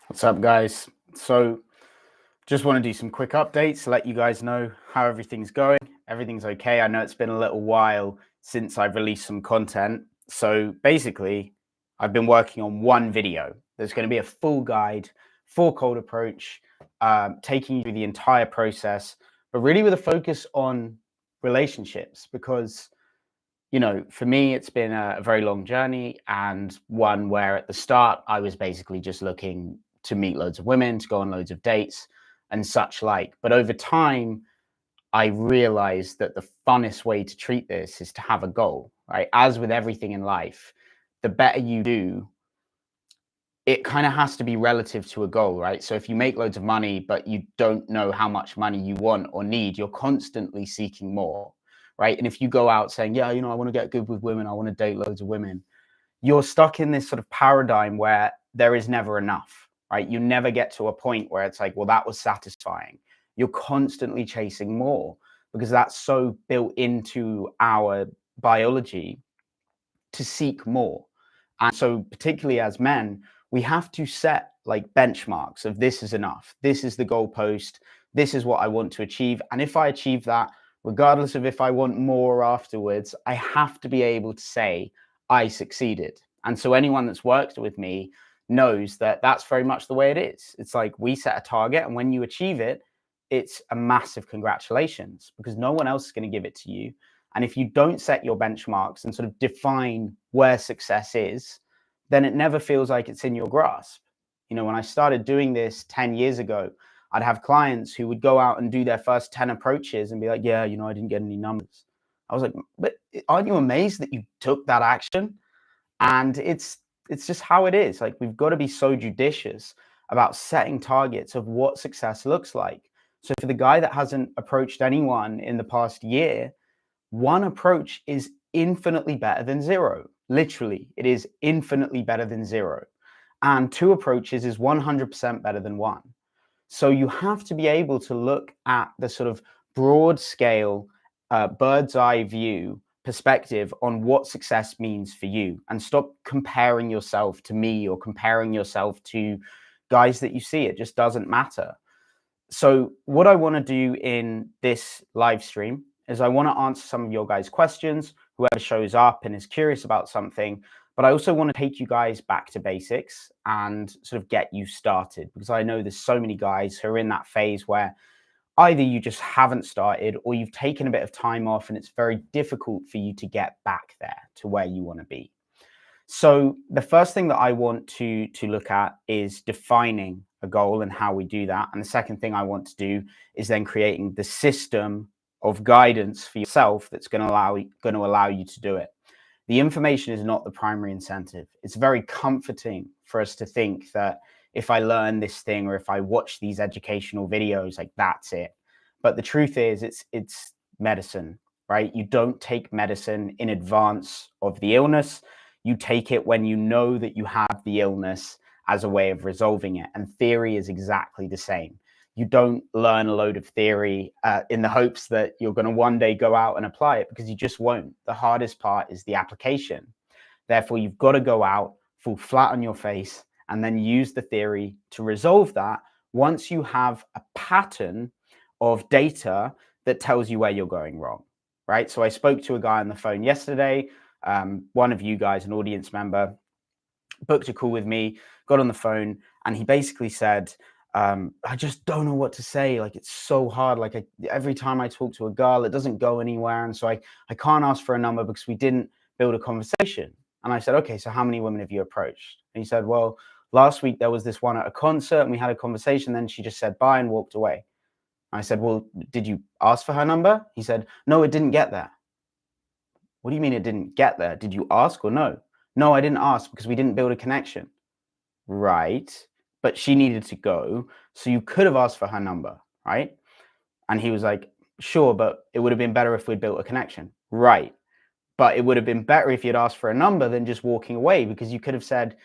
What's up, guys? So, just want to do some quick updates to let you guys know how everything's going. Everything's okay. I know it's been a little while since I've released some content. So, basically, I've been working on one video. There's going to be a full guide for cold approach, taking you through the entire process, but really with a focus on relationships because for me, it's been a very long journey and one where at the start, I was basically just looking to meet loads of women, to go on loads of dates and such like. But over time, I realized that the funnest way to treat this is to have a goal, right? As with everything in life, the better you do, it kind of has to be relative to a goal, right? So if you make loads of money, but you don't know how much money you want or need, you're constantly seeking more, right? And if you go out saying, yeah, I want to get good with women, I want to date loads of women, you're stuck in this sort of paradigm where there is never enough, right? You never get to a point where it's like, well, that was satisfying. You're constantly chasing more because that's so built into our biology to seek more. And so, particularly as men, we have to set like benchmarks of this is enough, this is the goalpost, this is what I want to achieve. And if I achieve that, regardless of if I want more afterwards, I have to be able to say I succeeded. And so, anyone that's worked with me knows that that's very much the way it is. It's like we set a target, and when you achieve it, it's a massive congratulations because no one else is going to give it to you. And if you don't set your benchmarks and sort of define where success is, then it never feels like it's in your grasp. When I started doing this 10 years ago, I'd have clients who would go out and do their first 10 approaches and be like, yeah, I didn't get any numbers. I was like, but aren't you amazed that you took that action? And it's just how it is. Like, we've got to be so judicious about setting targets of what success looks like. So for the guy that hasn't approached anyone in the past year, one approach is infinitely better than zero. Literally, it is infinitely better than zero. And two approaches is 100% better than one. So you have to be able to look at the sort of broad scale, bird's eye view perspective on what success means for you and stop comparing yourself to me or comparing yourself to guys that you see. It just doesn't matter. So what I want to do in this live stream is I want to answer some of your guys' questions, whoever shows up and is curious about something, but I also want to take you guys back to basics and sort of get you started, because I know there's so many guys who are in that phase where either you just haven't started or you've taken a bit of time off and it's very difficult for you to get back there to where you want to be. So the first thing that I want to look at is defining a goal and how we do that. And the second thing I want to do is then creating the system of guidance for yourself that's going to allow you to do it. The information is not the primary incentive. It's very comforting for us to think that if I learn this thing or if I watch these educational videos, like that's it. But the truth is it's medicine, right? You don't take medicine in advance of the illness. You take it when you know that you have the illness as a way of resolving it. And theory is exactly the same. You don't learn a load of theory in the hopes that you're going to one day go out and apply it, because you just won't. The hardest part is the application. Therefore, you've got to go out, fall flat on your face, and then use the theory to resolve that once you have a pattern of data that tells you where you're going wrong, right? So I spoke to a guy on the phone yesterday. One of you guys, an audience member, booked a call with me, got on the phone, and he basically said, I just don't know what to say. Like, it's so hard. Like, every time I talk to a girl, it doesn't go anywhere. And so I can't ask for a number because we didn't build a conversation. And I said, okay, so how many women have you approached? And he said, well, last week there was this one at a concert and we had a conversation. Then she just said bye and walked away. I said, well, did you ask for her number? He said, no, it didn't get there. What do you mean it didn't get there? Did you ask or no? No, I didn't ask because we didn't build a connection. Right. But she needed to go. So you could have asked for her number, right? And he was like, sure, but it would have been better if we'd built a connection. Right. But it would have been better if you'd asked for a number than just walking away, because you could have said,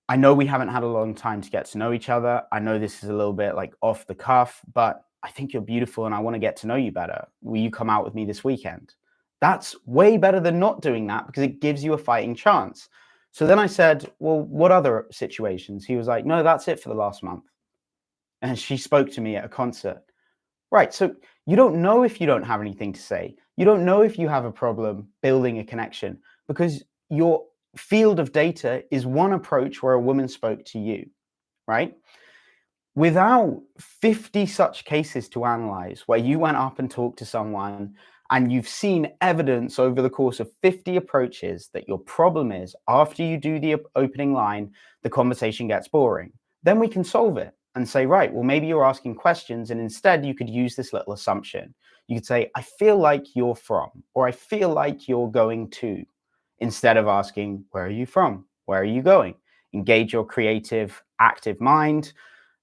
I know we haven't had a long time to get to know each other. I know this is a little bit like off the cuff, but I think you're beautiful and I want to get to know you better. Will you come out with me this weekend? That's way better than not doing that, because it gives you a fighting chance. So then I said, well, what other situations? He was like, no, that's it for the last month. And she spoke to me at a concert. Right. So you don't know if you don't have anything to say. You don't know if you have a problem building a connection because your field of data is one approach where a woman spoke to you, right? Without 50 such cases to analyze where you went up and talked to someone and you've seen evidence over the course of 50 approaches that your problem is after you do the opening line, the conversation gets boring, then we can solve it and say, right, well, maybe you're asking questions and instead you could use this little assumption. You could say, I feel like you're from, or I feel like you're going to, instead of asking, where are you from? Where are you going? Engage your creative, active mind,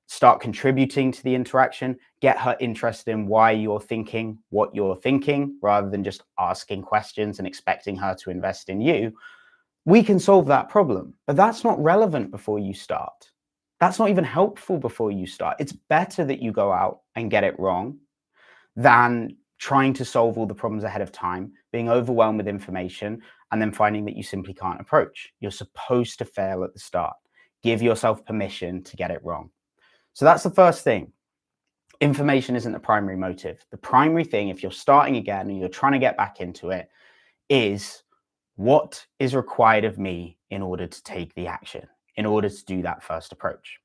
start contributing to the interaction, get her interested in why you're thinking what you're thinking, rather than just asking questions and expecting her to invest in you. We can solve that problem, but that's not relevant before you start. That's not even helpful before you start. It's better that you go out and get it wrong than trying to solve all the problems ahead of time, being overwhelmed with information, and then finding that you simply can't approach. You're supposed to fail at the start. Give yourself permission to get it wrong. So that's the first thing. Information isn't the primary motive. The primary thing, if you're starting again and you're trying to get back into it, is what is required of me in order to take the action, in order to do that first approach.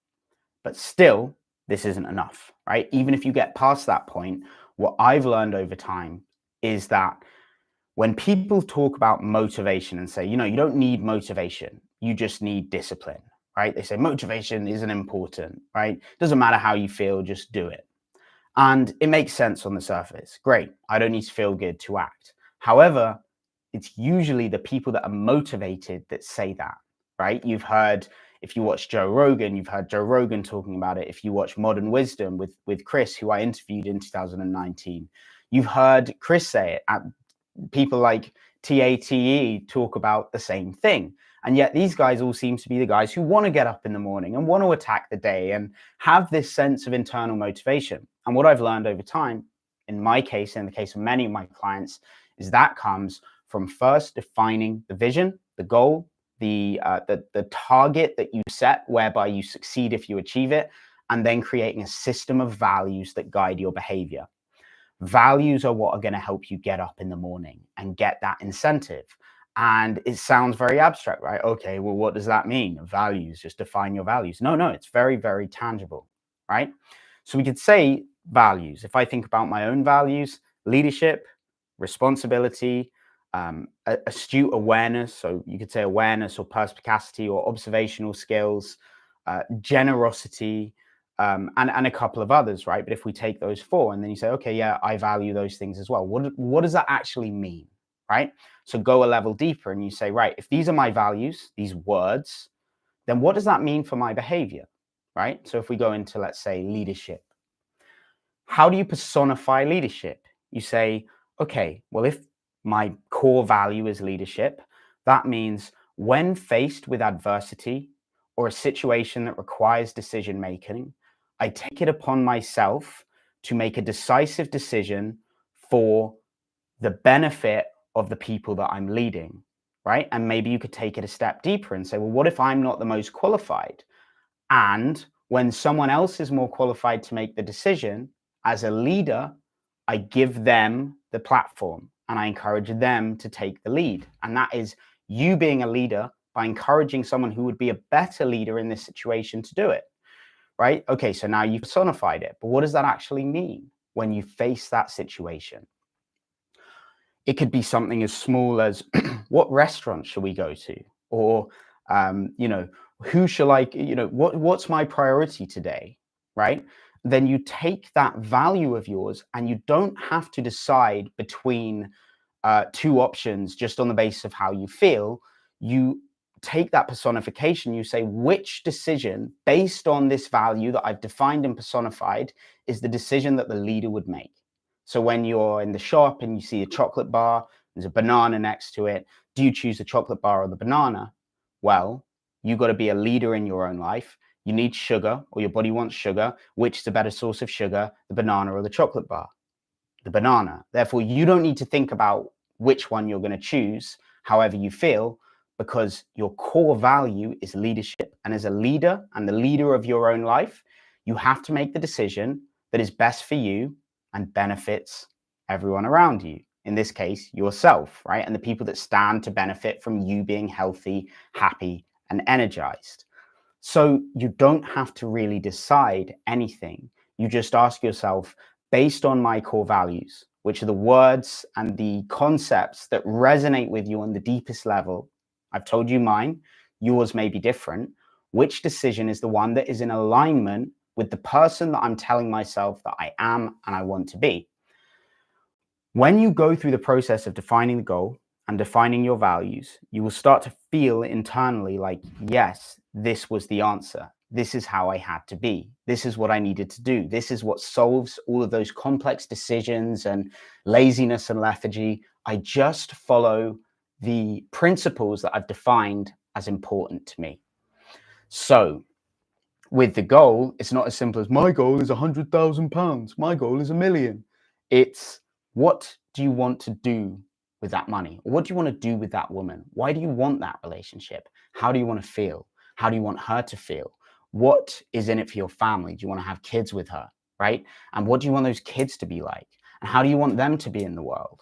But still, this isn't enough, right? Even if you get past that point, what I've learned over time is that when people talk about motivation and say, you don't need motivation, you just need discipline, right? They say motivation isn't important, right? Doesn't matter how you feel, just do it. And it makes sense on the surface. Great. I don't need to feel good to act. However, it's usually the people that are motivated that say that, right? You've heard, if you watch Joe Rogan, you've heard Joe Rogan talking about it. If you watch Modern Wisdom with Chris, who I interviewed in 2019, you've heard Chris say it. People like TATE talk about the same thing. And yet these guys all seem to be the guys who want to get up in the morning and want to attack the day and have this sense of internal motivation. And what I've learned over time, in my case, in the case of many of my clients, is that comes from first defining the vision, the goal, the target that you set, whereby you succeed if you achieve it, and then creating a system of values that guide your behavior. Values are what are going to help you get up in the morning and get that incentive. And it sounds very abstract, right? Okay, well, what does that mean? Values, just define your values. No, it's very, very tangible, right? So we could say values. If I think about my own values, leadership, responsibility, astute awareness. So you could say awareness or perspicacity or observational skills, generosity, and a couple of others, right? But if we take those four and then you say, okay, yeah, I value those things as well. What does that actually mean, right? So go a level deeper and you say, right, if these are my values, these words, then what does that mean for my behavior, right? So if we go into, let's say, leadership, how do you personify leadership? You say, okay, well, if my core value is leadership, that means when faced with adversity or a situation that requires decision making, I take it upon myself to make a decisive decision for the benefit of the people that I'm leading, right? And maybe you could take it a step deeper and say, well, what if I'm not the most qualified? And when someone else is more qualified to make the decision, as a leader, I give them the platform and I encourage them to take the lead. And that is you being a leader by encouraging someone who would be a better leader in this situation to do it, right? Okay, so now you've personified it, but what does that actually mean when you face that situation? It could be something as small as what restaurant should we go to? Or, who shall I, what's my priority today, right? Then you take that value of yours and you don't have to decide between two options just on the basis of how you feel. You take that personification, you say, which decision based on this value that I've defined and personified is the decision that the leader would make. So when you're in the shop and you see a chocolate bar, there's a banana next to it. Do you choose the chocolate bar or the banana? Well, you've got to be a leader in your own life. You need sugar, or your body wants sugar. Which is a better source of sugar, the banana or the chocolate bar? The banana. Therefore, you don't need to think about which one you're going to choose, however you feel, because your core value is leadership. And as a leader and the leader of your own life, you have to make the decision that is best for you and benefits everyone around you. In this case, yourself, right? And the people that stand to benefit from you being healthy, happy, and energized. So you don't have to really decide anything. You just ask yourself, based on my core values, which are the words and the concepts that resonate with you on the deepest level. I've told you mine, yours may be different. Which decision is the one that is in alignment with the person that I'm telling myself that I am and I want to be? When you go through the process of defining the goal and defining your values, you will start to feel internally like, yes, this was the answer. This is how I had to be. This is what I needed to do. This is what solves all of those complex decisions and laziness and lethargy. I just follow the principles that I've defined as important to me. So with the goal, it's not as simple as my goal is £100,000. My goal is £1 million. It's what do you want to do with that money? Or what do you want to do with that woman? Why do you want that relationship? How do you want to feel? How do you want her to feel? What is in it for your family? Do you want to have kids with her, right? And what do you want those kids to be like? And how do you want them to be in the world,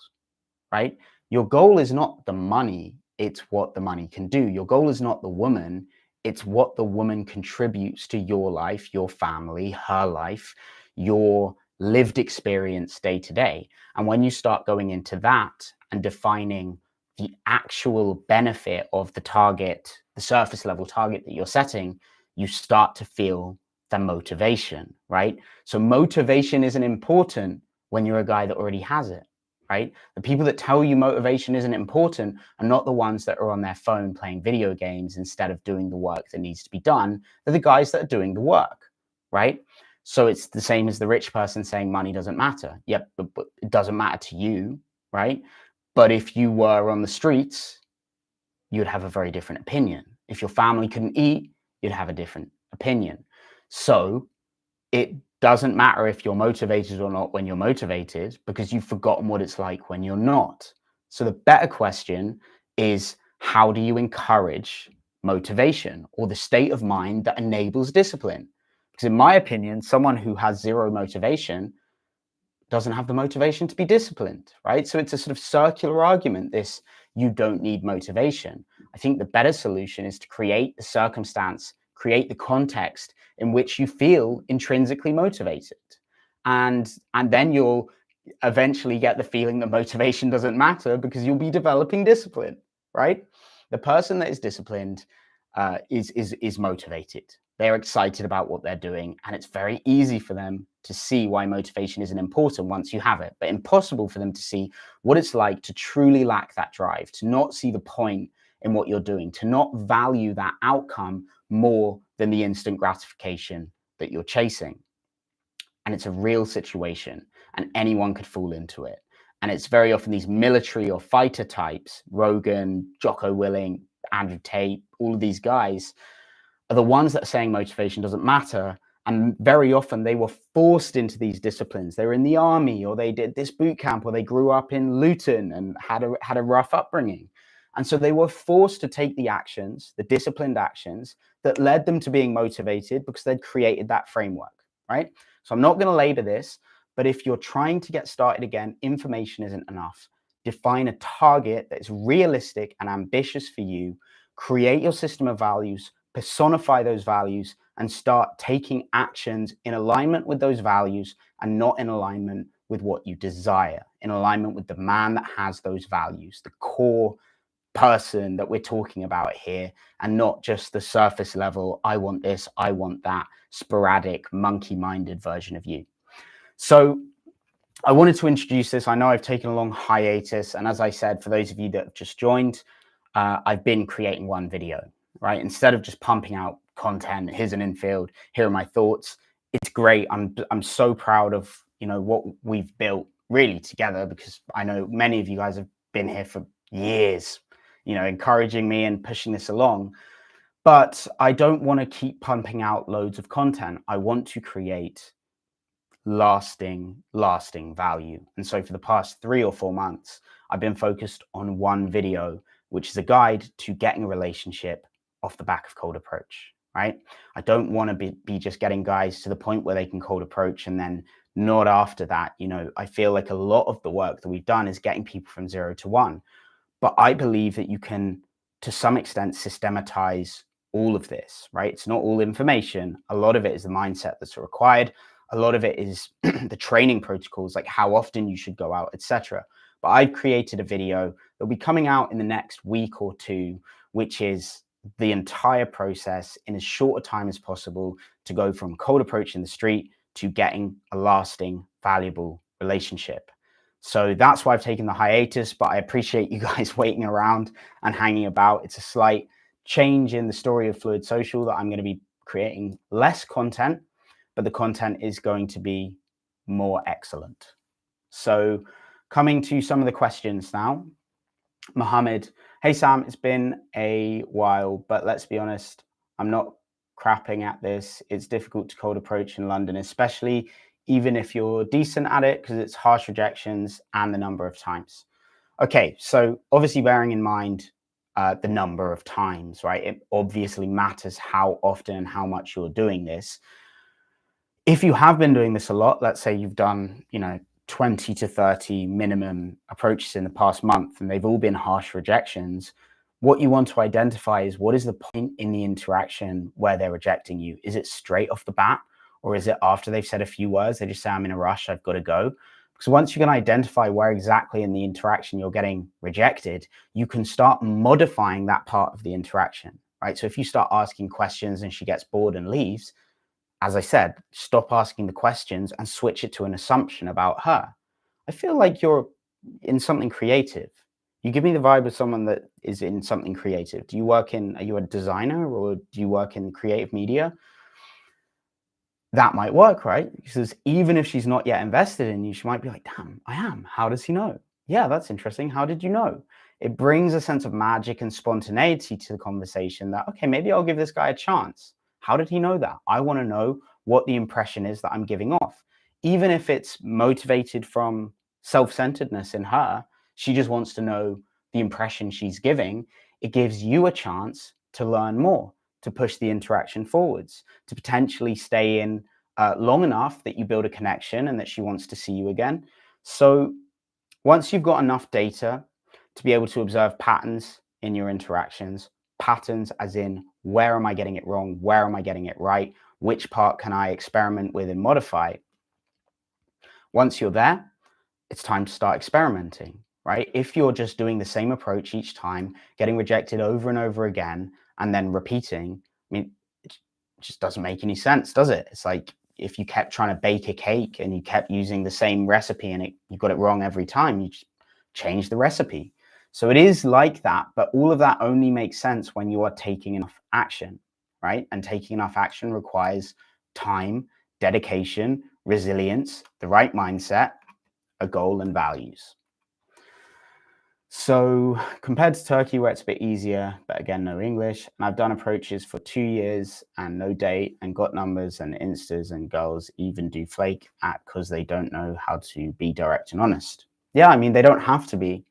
right? Your goal is not the money, it's what the money can do. Your goal is not the woman, it's what the woman contributes to your life, your family, her life, your lived experience day to day. And when you start going into that and defining the actual benefit of the target, the surface level target that you're setting, you start to feel the motivation, right? So motivation isn't important when you're a guy that already has it, right? The people that tell you motivation isn't important are not the ones that are on their phone playing video games instead of doing the work that needs to be done. They're the guys that are doing the work, right? So it's the same as the rich person saying money doesn't matter. Yep, but it doesn't matter to you, right? But if you were on the streets, you'd have a very different opinion. If your family couldn't eat, you'd have a different opinion. So it doesn't matter if you're motivated or not when you're motivated, because you've forgotten what it's like when you're not. So the better question is, how do you encourage motivation or the state of mind that enables discipline? Because in my opinion, someone who has zero motivation doesn't have the motivation to be disciplined, right? So it's a sort of circular argument, this you don't need motivation. I think the better solution is to create the circumstance, create the context in which you feel intrinsically motivated. And then you'll eventually get the feeling that motivation doesn't matter because you'll be developing discipline, right? The person that is disciplined is motivated. They're excited about what they're doing, and it's very easy for them to see why motivation isn't important once you have it, but impossible for them to see what it's like to truly lack that drive, to not see the point in what you're doing, to not value that outcome more than the instant gratification that you're chasing. And it's a real situation, and anyone could fall into it. And it's very often these military or fighter types, Rogan, Jocko Willing, Andrew Tate, all of these guys are the ones that are saying motivation doesn't matter. And very often they were forced into these disciplines. They were in the army, or they did this boot camp, or they grew up in Luton and had a rough upbringing. And so they were forced to take the actions, the disciplined actions that led them to being motivated because they'd created that framework, right? So I'm not going to labor this, but if you're trying to get started again, information isn't enough. Define a target that is realistic and ambitious for you. Create your system of values, personify those values, and start taking actions in alignment with those values and not in alignment with what you desire, in alignment with the man that has those values, the core person that we're talking about here, and not just the surface level, I want this, I want that, sporadic, monkey-minded version of you. So I wanted to introduce this. I know I've taken a long hiatus, and as I said, for those of you that have just joined, I've been creating one video, right? Instead of just pumping out content, here's an infield, here are my thoughts. It's great. I'm so proud of, you know, what we've built really together, because I know many of you guys have been here for years, you know, encouraging me and pushing this along. But I don't want to keep pumping out loads of content. I want to create lasting value. And so for the past 3 or 4 months, I've been focused on one video which is a guide to getting a relationship off the back of cold approach, right? I don't want to be just getting guys to the point where they can cold approach and then not after that. I feel like a lot of the work that we've done is getting people from 0 to 1. But I believe that you can, to some extent, systematize all of this, right? It's not all information. A lot of it is the mindset that's required. A lot of it is the training protocols, like how often you should go out, etc. But I've created a video that'll be coming out in the next week or two, which is the entire process in as short a time as possible to go from cold approach in the street to getting a lasting, valuable relationship. So that's why I've taken the hiatus, but I appreciate you guys waiting around and hanging about. It's a slight change in the story of Fluid Social that I'm going to be creating less content, but the content is going to be more excellent. So coming to some of the questions now. Mohammed, hey Sam, it's been a while, but let's be honest, I'm not crapping at this. It's difficult to cold approach in London, especially even if you're decent at it, because it's harsh rejections and the number of times. Okay, so obviously bearing in mind the number of times, right? It obviously matters how often and how much you're doing this. If you have been doing this a lot, let's say you've done, 20 to 30 minimum approaches in the past month, and they've all been harsh rejections, what you want to identify is what is the point in the interaction where they're rejecting you? Is it straight off the bat? Or is it after they've said a few words, they just say, I'm in a rush, I've got to go? Because once you can identify where exactly in the interaction you're getting rejected, you can start modifying that part of the interaction, right? So if you start asking questions and she gets bored and leaves, as I said, stop asking the questions and switch it to an assumption about her. I feel like you're in something creative. You give me the vibe of someone that is in something creative. Are you a designer or do you work in creative media? That might work, right? Because even if she's not yet invested in you, she might be like, damn, I am. How does he know? Yeah, that's interesting. How did you know? It brings a sense of magic and spontaneity to the conversation that, okay, maybe I'll give this guy a chance. How did he know that? I want to know what the impression is that I'm giving off. Even if it's motivated from self-centeredness in her, she just wants to know the impression she's giving. It gives you a chance to learn more, to push the interaction forwards, to potentially stay in long enough that you build a connection and that she wants to see you again. So once you've got enough data to be able to observe patterns in your interactions, patterns as in where am I getting it wrong? Where am I getting it right? Which part can I experiment with and modify? Once you're there, it's time to start experimenting, right? If you're just doing the same approach each time, getting rejected over and over again, and then repeating, I mean, it just doesn't make any sense, does it? It's like if you kept trying to bake a cake and you kept using the same recipe and you got it wrong every time, you just change the recipe. So it is like that, but all of that only makes sense when you are taking enough action, right? And taking enough action requires time, dedication, resilience, the right mindset, a goal and values. So compared to Turkey, where it's a bit easier, but again, no English, and I've done approaches for 2 years and no date and got numbers and instas, and girls even do flake at because they don't know how to be direct and honest. Yeah, I mean, they don't have to be.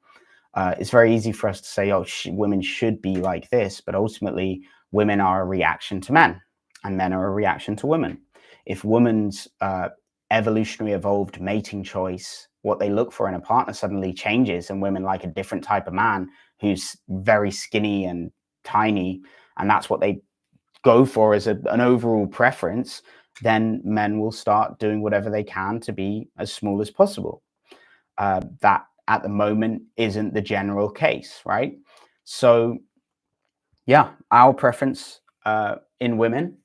It's very easy for us to say, oh, women should be like this, but ultimately women are a reaction to men and men are a reaction to women. If women's evolutionary evolved mating choice, what they look for in a partner suddenly changes and women like a different type of man who's very skinny and tiny, and that's what they go for as an overall preference, then men will start doing whatever they can to be as small as possible. That at the moment isn't the general case, right? So yeah, our preference in women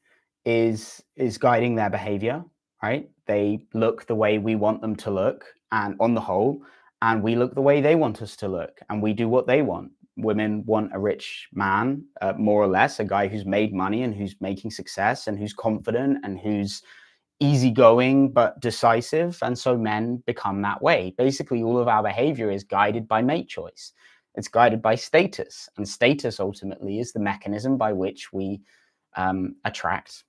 is guiding their behavior, right? They look the way we want them to look, and on the whole, and we look the way they want us to look, and we do what they want. Women want a rich man, more or less, a guy who's made money and who's making success and who's confident and who's easygoing but decisive. And so men become that way. Basically, all of our behavior is guided by mate choice. It's guided by status, and status ultimately is the mechanism by which we attract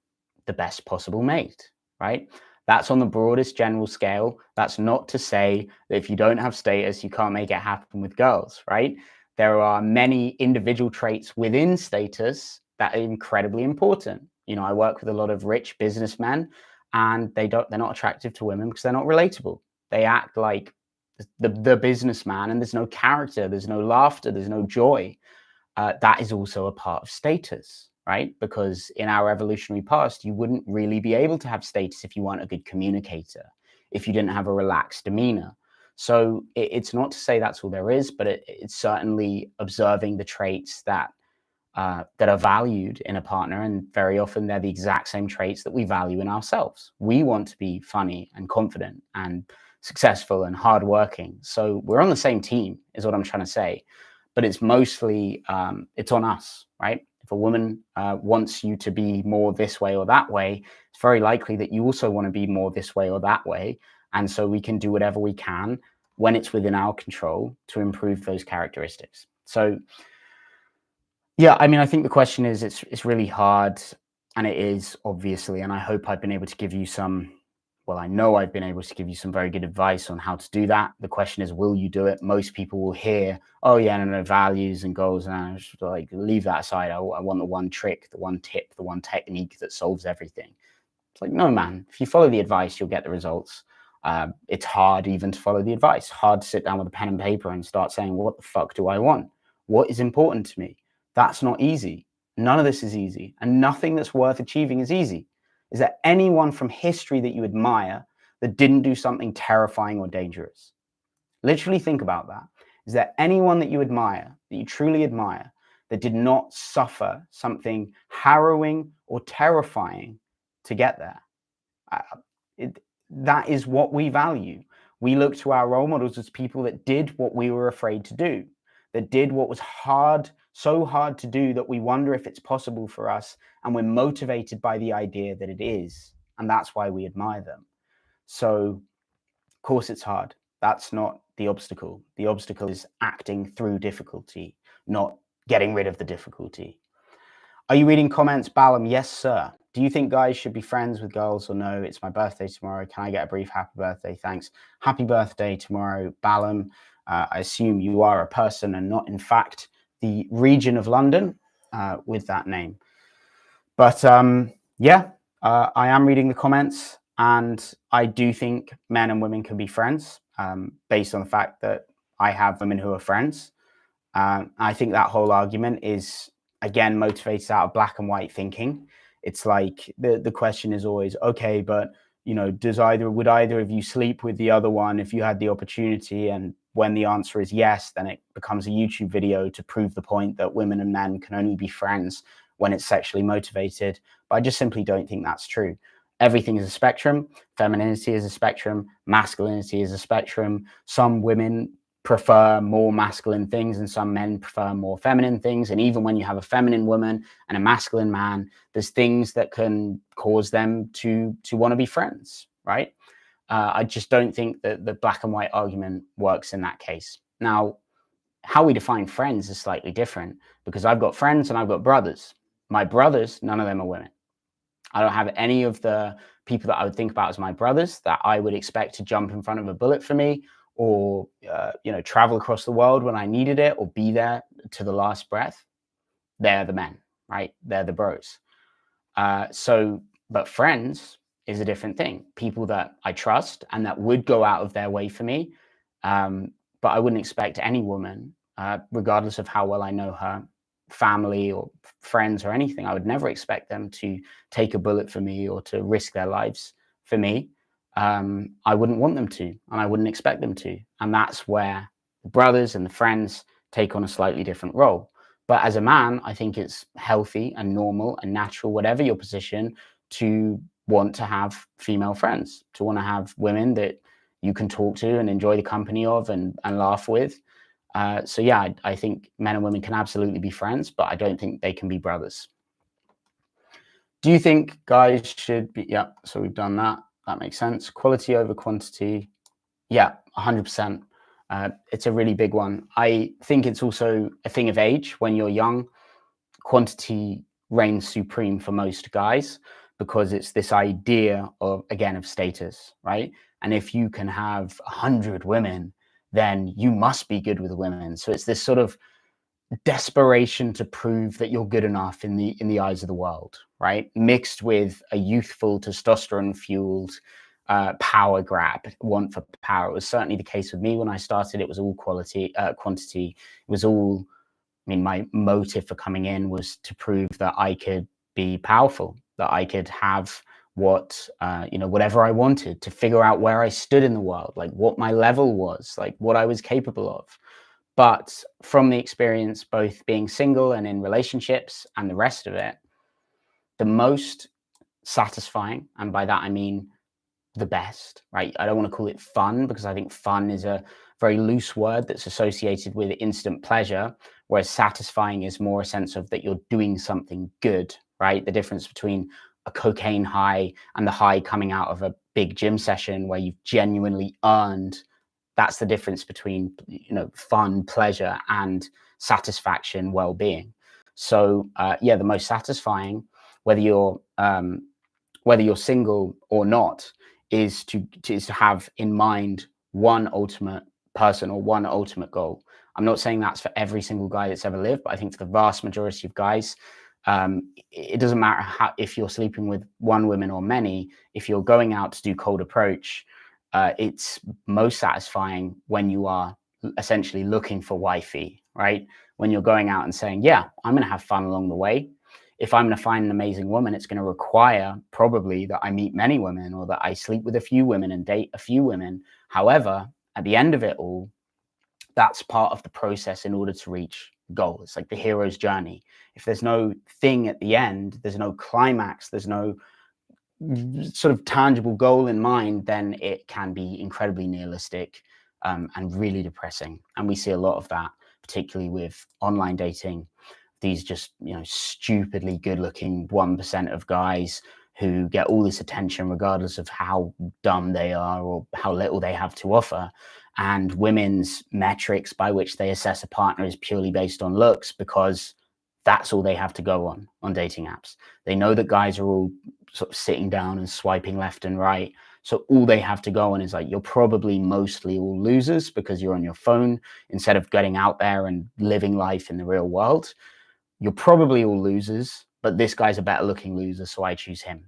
the best possible mate, right? That's on the broadest general scale. That's not to say that if you don't have status, you can't make it happen with girls, right? there are many individual traits within status that are incredibly important. You know, I work with a lot of rich businessmen, and they're not attractive to women because they're not relatable. They act like the businessman, and there's no character, there's no laughter, there's no joy. That is also a part of status, right? Because in our evolutionary past, you wouldn't really be able to have status if you weren't a good communicator, if you didn't have a relaxed demeanor. So it's not to say that's all there is, but it's certainly observing the traits that that are valued in a partner, and very often they're the exact same traits that we value in ourselves. We want to be funny and confident and successful and hardworking. So we're on the same team, is what I'm trying to say. But it's mostly it's on us, right? If a woman wants you to be more this way or that way, it's very likely that you also want to be more this way or that way. And so we can do whatever we can when it's within our control to improve those characteristics. So yeah, I mean, I think the question is, it's really hard, and it is, obviously, and I hope I've been able to give you some, well, I know I've been able to give you some very good advice on how to do that. The question is, will you do it? Most people will hear, oh yeah, no, values and goals, and I just like leave that aside. I want the one trick, the one tip, the one technique that solves everything. It's like, no, man, if you follow the advice, you'll get the results. It's hard even to follow the advice, hard to sit down with a pen and paper and start saying, what the fuck do I want? What is important to me? That's not easy. None of this is easy, and nothing that's worth achieving is easy. Is there anyone from history that you admire that didn't do something terrifying or dangerous? Literally think about that. Is there anyone that you admire, that you truly admire, that did not suffer something harrowing or terrifying to get there? That is what we value. We look to our role models as people that did what we were afraid to do, that did what was hard, so hard to do that we wonder if it's possible for us, and we're motivated by the idea that it is, and that's why we admire them. So, of course, it's hard. That's not the obstacle. The obstacle is acting through difficulty, not getting rid of the difficulty. Are you reading comments, Balam? Yes, sir. Do you think guys should be friends with girls or no? It's my birthday tomorrow. Can I get a brief happy birthday? Thanks. Happy birthday tomorrow, Balam. I assume you are a person and not, in fact, the region of London with that name. But yeah, I am reading the comments, and I do think men and women can be friends based on the fact that I have women who are friends. I think that whole argument is, again, motivated out of black and white thinking. It's like the question is always, okay, but you know, would either of you sleep with the other one if you had the opportunity? And when the answer is yes, then it becomes a YouTube video to prove the point that women and men can only be friends when it's sexually motivated. But I just simply don't think that's true. Everything is a spectrum. Femininity is a spectrum. Masculinity is a spectrum. Some women prefer more masculine things and some men prefer more feminine things. And even when you have a feminine woman and a masculine man, there's things that can cause them to want to be friends, right? I just don't think that the black and white argument works in that case. Now, how we define friends is slightly different, because I've got friends and I've got brothers. My brothers, none of them are women. I don't have any of the people that I would think about as my brothers that I would expect to jump in front of a bullet for me, or you know, travel across the world when I needed it, or be there to the last breath. They're the men, right? They're the bros. But friends is a different thing. People that I trust and that would go out of their way for me. But I wouldn't expect any woman, regardless of how well I know her, family or friends or anything, I would never expect them to take a bullet for me or to risk their lives for me. I wouldn't want them to, and I wouldn't expect them to. And that's where the brothers and the friends take on a slightly different role. But as a man, I think it's healthy and normal and natural, whatever your position, to want to have female friends, to want to have women that you can talk to and enjoy the company of and laugh with. So yeah, I think men and women can absolutely be friends, but I don't think they can be brothers. Do you think guys should be, yeah, so we've done that. That makes sense. Quality over quantity. Yeah, 100%. It's a really big one. I think it's also a thing of age. When you're young, quantity reigns supreme for most guys, because it's this idea of, again, of status, right? And if you can have 100 women, then you must be good with women. So it's this sort of desperation to prove that you're good enough in the eyes of the world, right? Mixed with a youthful, testosterone-fueled power grab, want for power. It was certainly the case with me when I started. It was all quantity. It was all, I mean, my motive for coming in was to prove that I could be powerful, that I could have whatever I wanted, to figure out where I stood in the world, like what my level was, like what I was capable of. But from the experience, both being single and in relationships and the rest of it, the most satisfying, and by that I mean the best, right? I don't want to call it fun, because I think fun is a very loose word that's associated with instant pleasure, whereas satisfying is more a sense of that you're doing something good, right? The difference between a cocaine high and the high coming out of a big gym session where you've genuinely earned, that's the difference between, fun, pleasure, and satisfaction, well-being. So yeah, the most satisfying, whether you're single or not, is to have in mind one ultimate person or one ultimate goal. I'm not saying that's for every single guy that's ever lived, but I think for the vast majority of guys, it doesn't matter if you're sleeping with one woman or many. If you're going out to do cold approach, it's most satisfying when you are essentially looking for wifey, right? When you're going out and saying, yeah, I'm going to have fun along the way. If I'm going to find an amazing woman, it's going to require probably that I meet many women, or that I sleep with a few women and date a few women. However, at the end of it all, that's part of the process in order to reach goal. It's like the hero's journey. If there's no thing at the end, there's no climax, there's no sort of tangible goal in mind, then it can be incredibly nihilistic, and really depressing. And we see a lot of that, particularly with online dating. These just, stupidly good looking 1% of guys who get all this attention regardless of how dumb they are or how little they have to offer. And women's metrics by which they assess a partner is purely based on looks, because that's all they have to go on dating apps. They know that guys are all sort of sitting down and swiping left and right. So all they have to go on is like, you're probably mostly all losers because you're on your phone instead of getting out there and living life in the real world. You're probably all losers, but this guy's a better looking loser, so I choose him.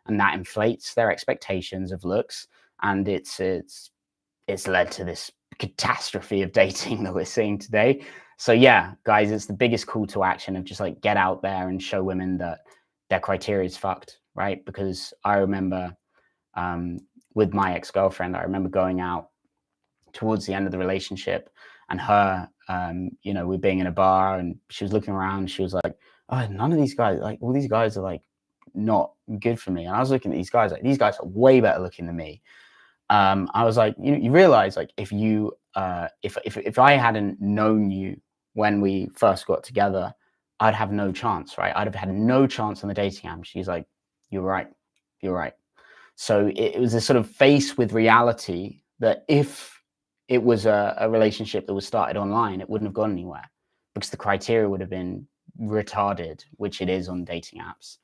And that inflates their expectations of looks. And it's led to this catastrophe of dating that we're seeing today. So yeah, guys, it's the biggest call to action of just like, get out there and show women that their criteria is fucked, right? Because I remember with my ex-girlfriend, I remember going out towards the end of the relationship, and her, we're being in a bar, and she was looking around. She was like, oh, none of these guys, like all these guys are like not good for me. And I was looking at these guys, like these guys are way better looking than me. I was like, you realize, like, if you, if I hadn't known you when we first got together, I'd have no chance, right? I'd have had no chance on the dating app. She's like, you're right. So it was a sort of face with reality that if it was a relationship that was started online, it wouldn't have gone anywhere, because the criteria would have been retarded, which it is on dating apps.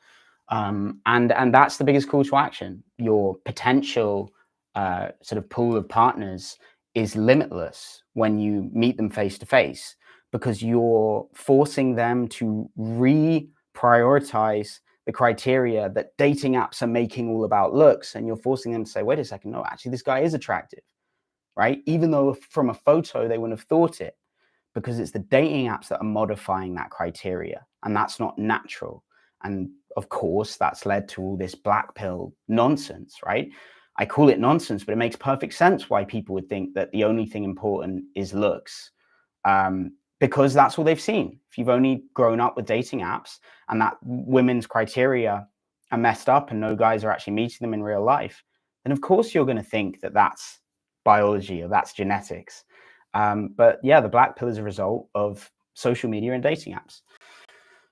And that's the biggest call to action. Your potential sort of pool of partners is limitless when you meet them face to face, because you're forcing them to reprioritize the criteria that dating apps are making all about looks. And you're forcing them to say, wait a second, no, actually, this guy is attractive, right? Even though from a photo, they wouldn't have thought it, because it's the dating apps that are modifying that criteria. And that's not natural. And of course, that's led to all this black pill nonsense, right? I call it nonsense, but it makes perfect sense why people would think that the only thing important is looks, because that's all they've seen. If you've only grown up with dating apps and that women's criteria are messed up and no guys are actually meeting them in real life, then of course you're going to think that that's biology or that's genetics. But yeah, the black pill is a result of social media and dating apps.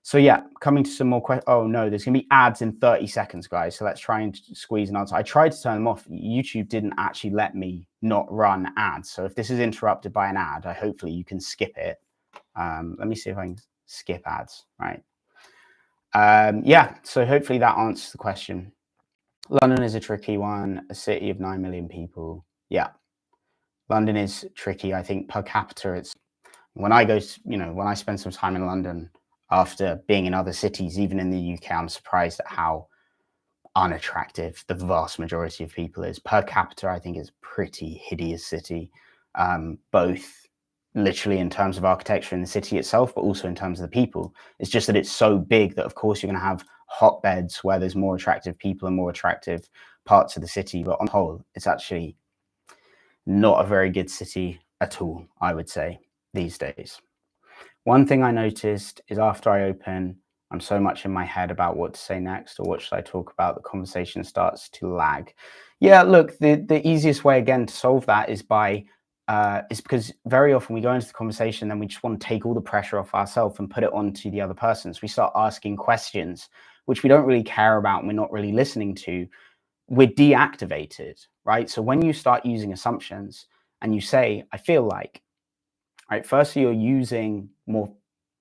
So yeah, coming to some more questions. Oh no, there's going to be ads in 30 seconds, guys. So let's try and squeeze an answer. I tried to turn them off. YouTube didn't actually let me not run ads. So if this is interrupted by an ad, hopefully you can skip it. Let me see if I can skip ads, right? Yeah, so hopefully that answers the question. London is a tricky one, a city of 9 million people. Yeah, London is tricky. I think per capita, it's When I go, when I spend some time in London after being in other cities, even in the UK, I'm surprised at how unattractive the vast majority of people is. Per capita, I think it's a pretty hideous city, both literally in terms of architecture in the city itself, but also in terms of the people. It's just that it's so big that, of course, you're going to have hotbeds where there's more attractive people and more attractive parts of the city. But on the whole, it's actually not a very good city at all, I would say, these days. One thing I noticed is after I open, I'm so much in my head about what to say next or what should I talk about, the conversation starts to lag. Yeah, look, the easiest way again to solve that is because very often we go into the conversation and then we just want to take all the pressure off ourselves and put it onto the other person. So we start asking questions which we don't really care about and we're not really listening to. We're deactivated, right? So when you start using assumptions and you say, I feel like, right, firstly, you're using more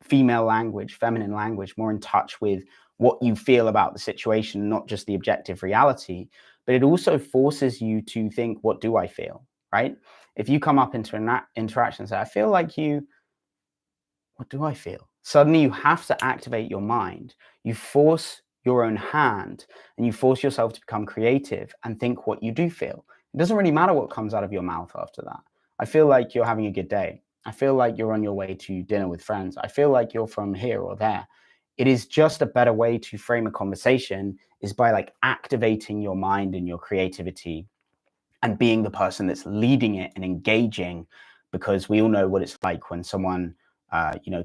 female language, feminine language, more in touch with what you feel about the situation, not just the objective reality. But it also forces you to think, what do I feel, right? If you come up into an interaction and say, I feel like you, what do I feel? Suddenly you have to activate your mind. You force your own hand and you force yourself to become creative and think what you do feel. It doesn't really matter what comes out of your mouth after that. I feel like you're having a good day. I feel like you're on your way to dinner with friends. I feel like you're from here or there. It is just a better way to frame a conversation is by like activating your mind and your creativity and being the person that's leading it and engaging, because we all know what it's like when someone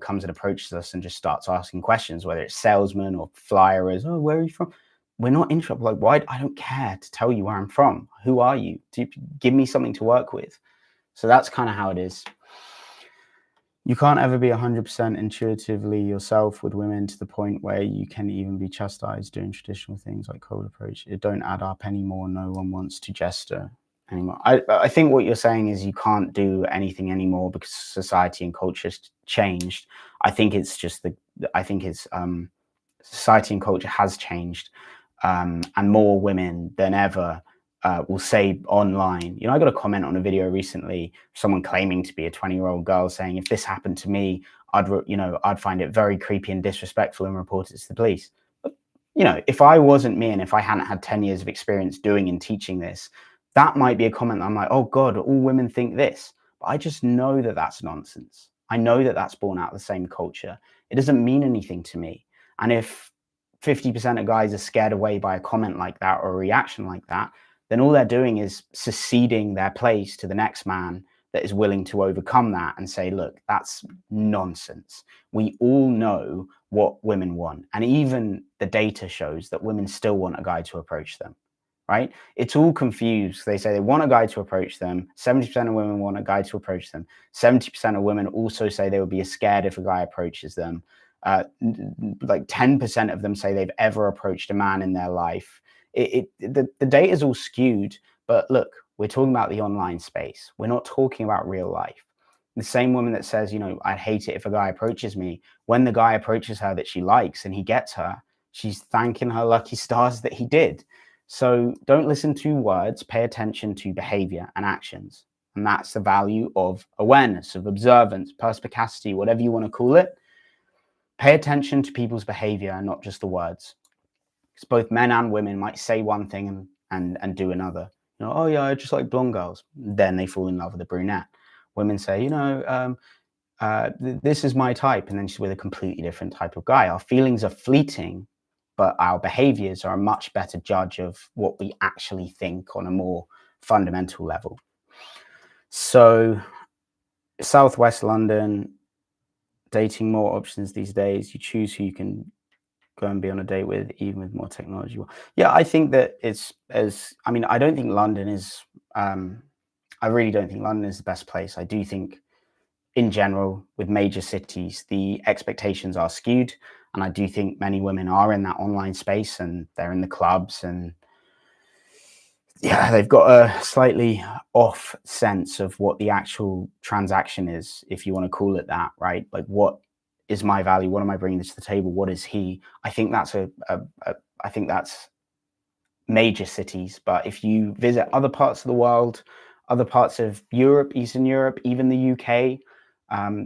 comes and approaches us and just starts asking questions, whether it's salesmen or flyers. Oh, where are you from? We're not interested. Like, why? I don't care to tell you where I'm from. Who are you? Give me something to work with. So that's kind of how it is. You can't ever be 100% intuitively yourself with women to the point where you can even be chastised doing traditional things like cold approach. It don't add up anymore. No one wants to gesture anymore. I think what you're saying is you can't do anything anymore because society and culture's changed. I think it's just society and culture has changed, and more women than ever will say online. I got a comment on a video recently, someone claiming to be a 20-year-old girl saying, if this happened to me, I'd find it very creepy and disrespectful and report it to the police. But, if I wasn't me and if I hadn't had 10 years of experience doing and teaching this, that might be a comment that I'm like, oh God, all women think this. But I just know that that's nonsense. I know that that's born out of the same culture. It doesn't mean anything to me. And if 50% of guys are scared away by a comment like that or a reaction like that, then all they're doing is seceding their place to the next man that is willing to overcome that and say, look, that's nonsense. We all know what women want. And even the data shows that women still want a guy to approach them, right? It's all confused. They say they want a guy to approach them. 70% of women want a guy to approach them. 70% of women also say they would be scared if a guy approaches them. Like 10% of them say they've ever approached a man in their life. The data is all skewed, but look, we're talking about the online space. We're not talking about real life. The same woman that says, I'd hate it if a guy approaches me, when the guy approaches her that she likes and he gets her, she's thanking her lucky stars that he did. So don't listen to words, pay attention to behavior and actions. And that's the value of awareness, of observance, perspicacity, whatever you want to call it. Pay attention to people's behavior and not just the words. Because both men and women might say one thing and do another. Oh yeah, I just like blonde girls. Then they fall in love with a brunette. Women say, this is my type, and then she's with a completely different type of guy. Our feelings are fleeting, but our behaviors are a much better judge of what we actually think on a more fundamental level. So, Southwest London, dating more options these days. You choose who you can go and be on a date with, even with more technology. Yeah, I think that I don't think London is, I really don't think London is the best place. I do think in general, with major cities, the expectations are skewed. And I do think many women are in that online space and they're in the clubs and yeah, they've got a slightly off sense of what the actual transaction is, if you want to call it that, right? Like, what is my value? What am I bringing to the table? What is he? I think that's I think that's major cities. But if you visit other parts of the world, other parts of Europe, Eastern Europe, even the UK,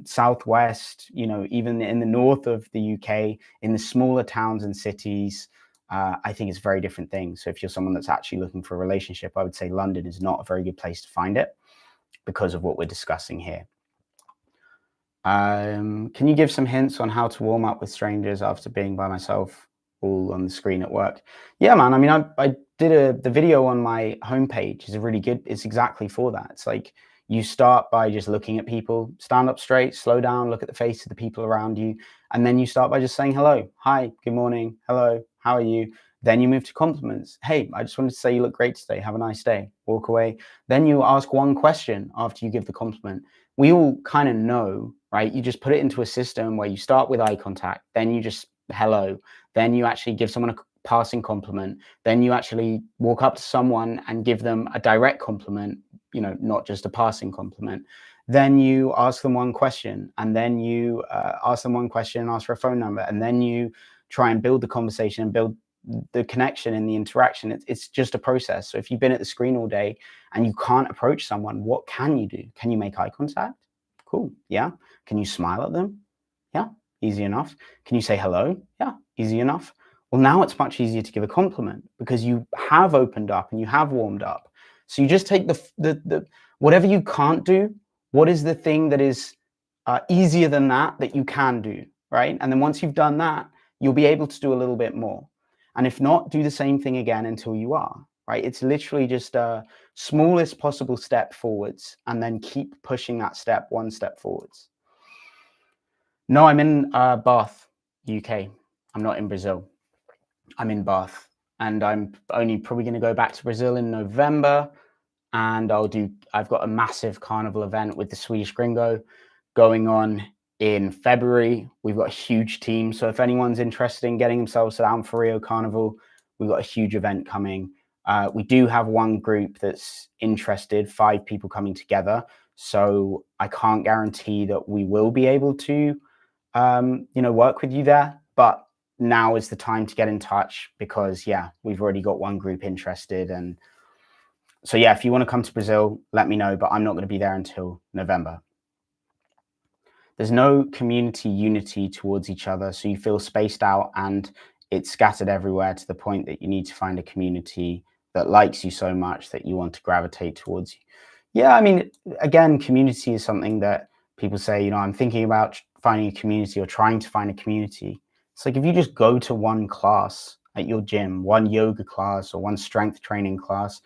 Southwest, even in the north of the UK, in the smaller towns and cities, I think it's very different things. So if you're someone that's actually looking for a relationship, I would say London is not a very good place to find it because of what we're discussing here. Can you give some hints on how to warm up with strangers after being by myself, all on the screen at work? Yeah, man. I mean, I did the video on my homepage. Is really good. It's exactly for that. It's like you start by just looking at people, stand up straight, slow down, look at the face of the people around you, and then you start by just saying hello, hi, good morning, hello, how are you? Then you move to compliments. Hey, I just wanted to say you look great today. Have a nice day. Walk away. Then you ask one question after you give the compliment. We all kind of know, right? You just put it into a system where you start with eye contact, then you just hello, then you actually give someone a passing compliment, then you actually walk up to someone and give them a direct compliment, not just a passing compliment. Then you ask them one question, and then you ask them one question and ask for a phone number, and then you try and build the conversation and build the connection and the interaction. It's just a process. So if you've been at the screen all day and you can't approach someone, what can you do? Can you make eye contact? Cool. Yeah. Can you smile at them? Yeah. Easy enough. Can you say hello? Yeah. Easy enough. Well, now it's much easier to give a compliment because you have opened up and you have warmed up. So you just take the whatever you can't do. What is the thing that is easier than that you can do, right? And then once you've done that, you'll be able to do a little bit more. And if not, do the same thing again until you are, right? It's literally just a smallest possible step forwards and then keep pushing that step one step forwards. No, I'm in Bath, UK. I'm not in Brazil. I'm in Bath, and I'm only probably going to go back to Brazil in November, and I've got a massive carnival event with the Swedish Gringo going on in February. We've got a huge team. So if anyone's interested in getting themselves down for Rio Carnival, we've got a huge event coming. We do have one group that's interested, 5 people coming together. So I can't guarantee that we will be able to, work with you there. But now is the time to get in touch because, yeah, we've already got one group interested. And so, yeah, if you want to come to Brazil, let me know. But I'm not going to be there until November. There's no community unity towards each other. So you feel spaced out and it's scattered everywhere to the point that you need to find a community that likes you so much that you want to gravitate towards you. Yeah, I mean, again, community is something that people say, I'm thinking about finding a community or trying to find a community. It's like if you just go to one class at your gym, one yoga class or one strength training class,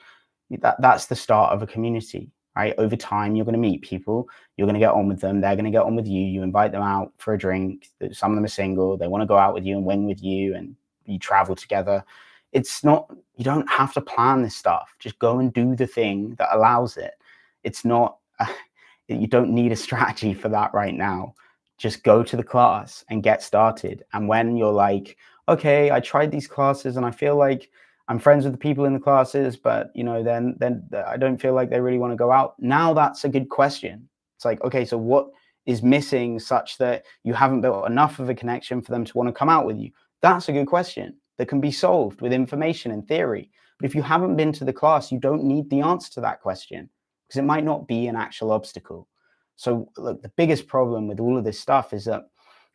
that's the start of a community, right? Over time, you're going to meet people, you're going to get on with them, they're going to get on with you, you invite them out for a drink, some of them are single, they want to go out with you and win with you, and you travel together. It's not, you don't have to plan this stuff, just go and do the thing that allows it. It's not, you don't need a strategy for that right now. Just go to the class and get started. And when you're like, okay, I tried these classes and I feel like I'm friends with the people in the classes, but then I don't feel like they really want to go out. Now that's a good question. It's like, okay, so what is missing such that you haven't built enough of a connection for them to want to come out with you? That's a good question that can be solved with information and theory. But if you haven't been to the class, you don't need the answer to that question because it might not be an actual obstacle. So look, the biggest problem with all of this stuff is that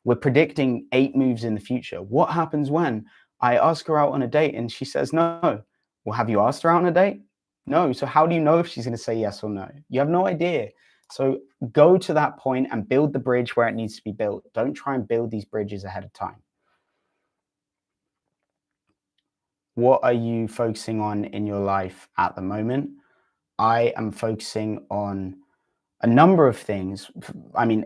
we're predicting 8 moves in the future. What happens when I ask her out on a date and she says no? Well, have you asked her out on a date? No. So how do you know if she's going to say yes or no? You have no idea. So go to that point and build the bridge where it needs to be built. Don't try and build these bridges ahead of time. What are you focusing on in your life at the moment? I am focusing on a number of things. I mean,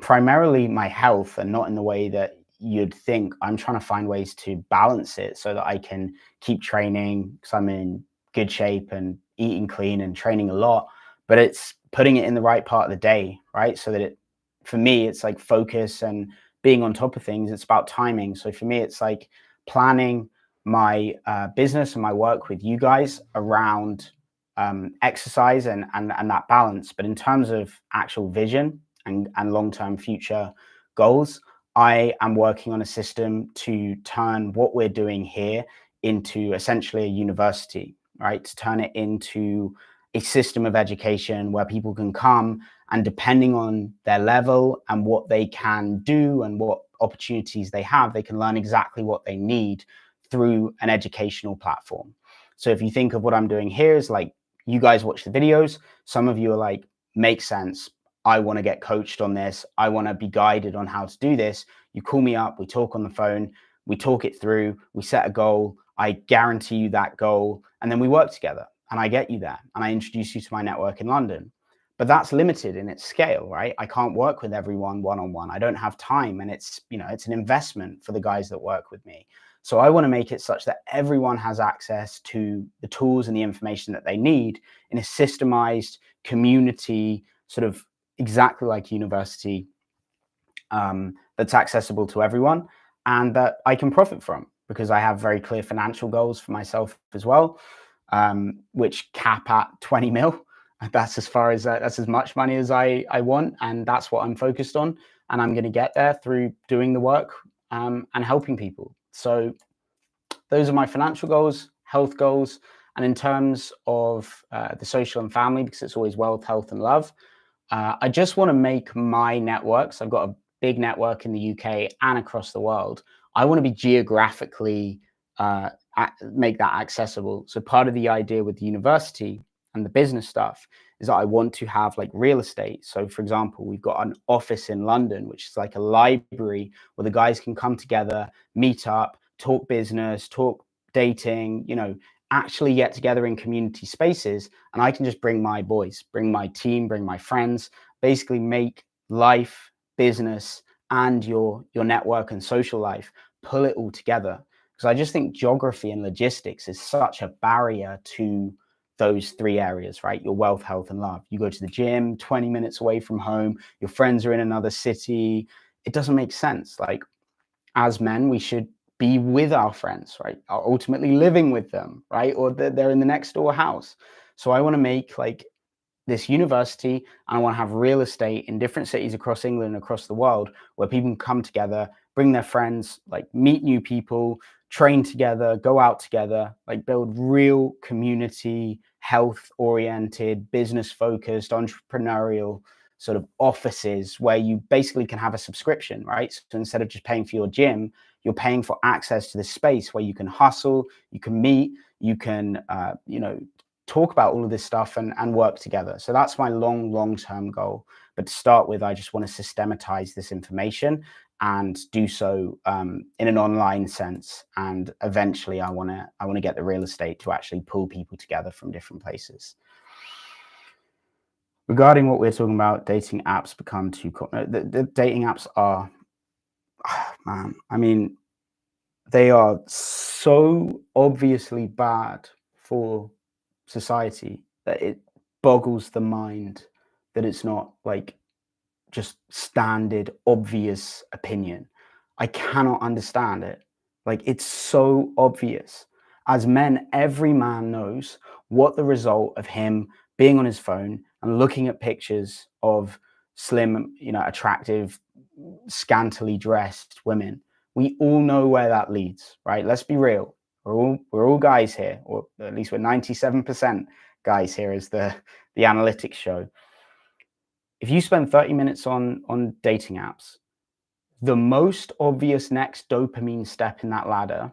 primarily my health, and not in the way that you'd think. I'm trying to find ways to balance it so that I can keep training because I'm in good shape and eating clean and training a lot, but it's putting it in the right part of the day, right? So that for me, it's like focus and being on top of things. It's about timing. So for me, it's like planning my business and my work with you guys around exercise and that balance. But in terms of actual vision and long-term future goals, I am working on a system to turn what we're doing here into essentially a university, right? To turn it into a system of education where people can come and, depending on their level and what they can do and what opportunities they have, they can learn exactly what they need through an educational platform. So if you think of what I'm doing here is like, you guys watch the videos, some of you are like, makes sense, I want to get coached on this, I want to be guided on how to do this. You call me up, we talk on the phone, we talk it through, we set a goal, I guarantee you that goal, and then we work together and I get you there and I introduce you to my network in London. But that's limited in its scale, right? I can't work with everyone one-on-one. I don't have time, and it's, you know, it's an investment for the guys that work with me. So I want to make it such that everyone has access to the tools and the information that they need in a systemized community, sort of exactly like university, that's accessible to everyone and that I can profit from, because I have very clear financial goals for myself as well, which cap at 20 mil. That's as far as that's as much money as I want, and that's what I'm focused on. And I'm going to get there through doing the work and helping people. So those are my financial goals, health goals. And in terms of the social and family, because it's always wealth, health, and love, I just want to make my networks. I've got a big network in the UK and across the world. I want to be geographically make that accessible. So part of the idea with the university and the business stuff is that I want to have like real estate. So for example, we've got an office in London, which is like a library where the guys can come together, meet up, talk business, talk dating, you know, actually get together in community spaces. And I can just bring my boys, bring my team, bring my friends, basically make life, business, and your network and social life, pull it all together. Because I just think geography and logistics is such a barrier to those three areas, right? Your wealth, health, and love. You go to the gym 20 minutes away from home, your friends are in another city. It doesn't make sense. Like, as men, we should be with our friends, right? Ultimately living with them, right? Or they're in the next door house. So I want to make like this university, and I want to have real estate in different cities across England and across the world where people can come together, bring their friends, like meet new people, train together, go out together, like build real community, health oriented, business focused, entrepreneurial sort of offices where you basically can have a subscription, right? So instead of just paying for your gym, you're paying for access to this space where you can hustle, you can meet, you can, you know, talk about all of this stuff and work together. So that's my long-term goal. But to start with, I just want to systematize this information and do so in an online sense. And eventually I want to get the real estate to actually pull people together from different places. Regarding what we're talking about, dating apps become too the dating apps are, man, I mean, they are so obviously bad for society that it boggles the mind that it's not like just standard obvious opinion. I cannot understand it. Like, it's so obvious. As men, every man knows what the result of him being on his phone and looking at pictures of slim, you know, attractive, scantily dressed women, we all know where that leads, right? Let's be real. We're all guys here, or at least we're 97% guys here, as the analytics show. If you spend 30 minutes on dating apps, the most obvious next dopamine step in that ladder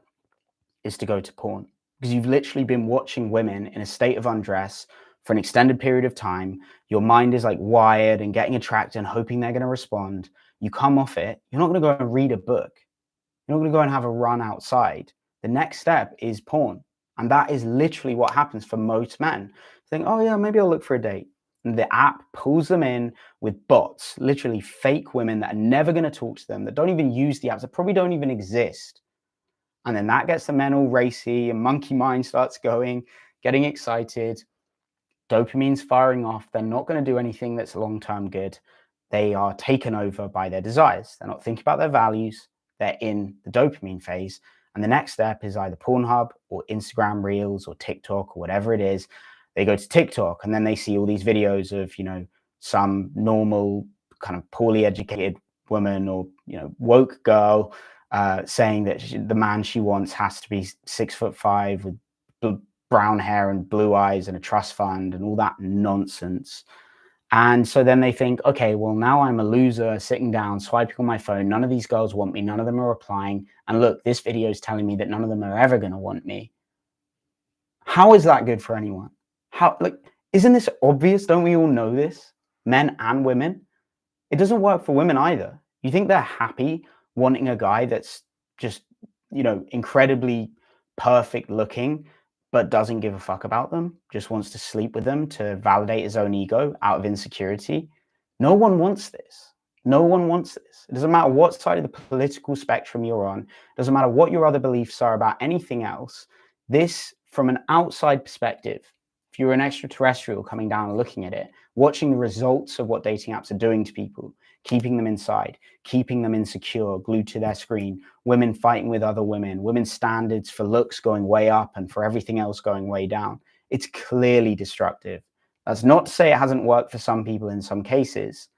is to go to porn, because you've literally been watching women in a state of undress for an extended period of time. Your mind is like wired and getting attracted and hoping they're going to respond. You come off it, you're not going to go and read a book. You're not going to go and have a run outside. The next step is porn. And that is literally what happens for most men. Think, oh yeah, maybe I'll look for a date. And the app pulls them in with bots, literally fake women that are never going to talk to them, that don't even use the apps, that probably don't even exist. And then that gets the men all racy, and monkey mind starts going, getting excited. Dopamine's firing off. They're not going to do anything that's long-term good. They are taken over by their desires. They're not thinking about their values. They're in the dopamine phase. And the next step is either Pornhub or Instagram Reels or TikTok or whatever it is. They go to TikTok and then they see all these videos of, you know, some normal kind of poorly educated woman or, you know, woke girl saying that the man she wants has to be 6'5" with brown hair and blue eyes and a trust fund and all that nonsense. And so then they think, okay, well, now I'm a loser sitting down, swiping on my phone. None of these girls want me. None of them are replying. And look, this video is telling me that none of them are ever going to want me. How is that good for anyone? How, like, isn't this obvious? Don't we all know this? Men and women. It doesn't work for women either. You think they're happy wanting a guy that's just, incredibly perfect looking, but doesn't give a fuck about them, just wants to sleep with them to validate his own ego out of insecurity? No one wants this. No one wants this. It doesn't matter what side of the political spectrum you're on. It doesn't matter what your other beliefs are about anything else. This, from an outside perspective, if you're an extraterrestrial coming down and looking at it, watching the results of what dating apps are doing to people, keeping them inside, keeping them insecure, glued to their screen, women fighting with other women, women's standards for looks going way up and for everything else going way down. It's clearly destructive. That's not to say it hasn't worked for some people in some cases,